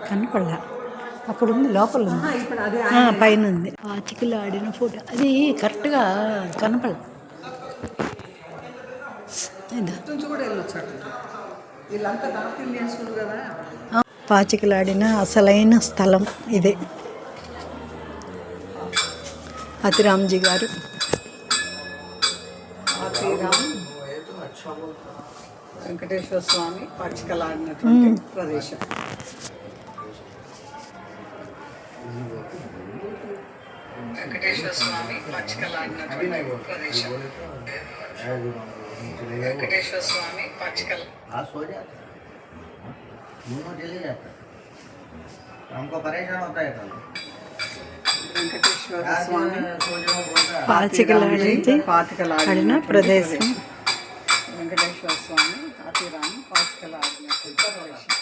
కనపడలా. అక్కడ ఉంది, లోపల ఉంది, పైన ఉంది. పాచికలు ఆడిన ఫోటో అది కరెక్ట్గా కనపడదు. పాచికలాడిన అసలైన స్థలం ఇదే. అతిరామ్జీ గారు వెంకటేశ్వర స్వామి పాచికలాడినటువంటి ప్రదేశం. వెంకటేశ్వర స్వామి పాచికలాడినటువంటి ప్రదేశం. వెంకటేశ్వర స్వామి पाचकल सो जाता दोनों चले जाता हमको परेशान होता है कल। వెంకటేశ్వర స్వామి పాచికలాడిన ప్రదేశం. వెంకటేశ్వర స్వామి అతిరామ్ పాచికలాడినటువంటి ప్రదేశం.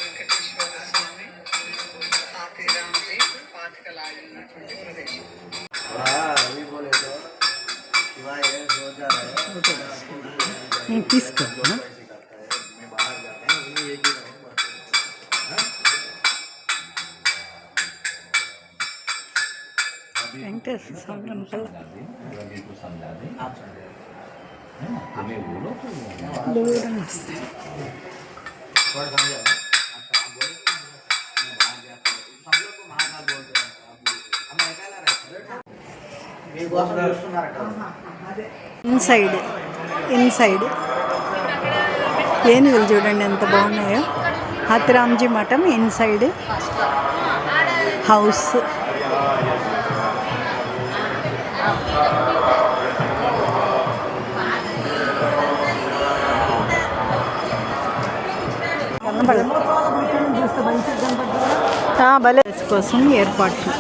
వెంకటేశ్వర స్వామి అతిరామ్జీ పాచికలాడినటువంటి ప్రదేశం. अभी बोले तो शिवाय सो जा रहा है తీసుకో. వెంకటేశ్వర స్వామి టెంపుల్ దూరం వస్తుంది. ఇన్సైడ్ ఏనుగులు చూడండి ఎంత బాగున్నాయో. అతిరామ్జీ మఠం ఇన్సైడ్ హౌస్. భలే కోసం ఏర్పాట్లు.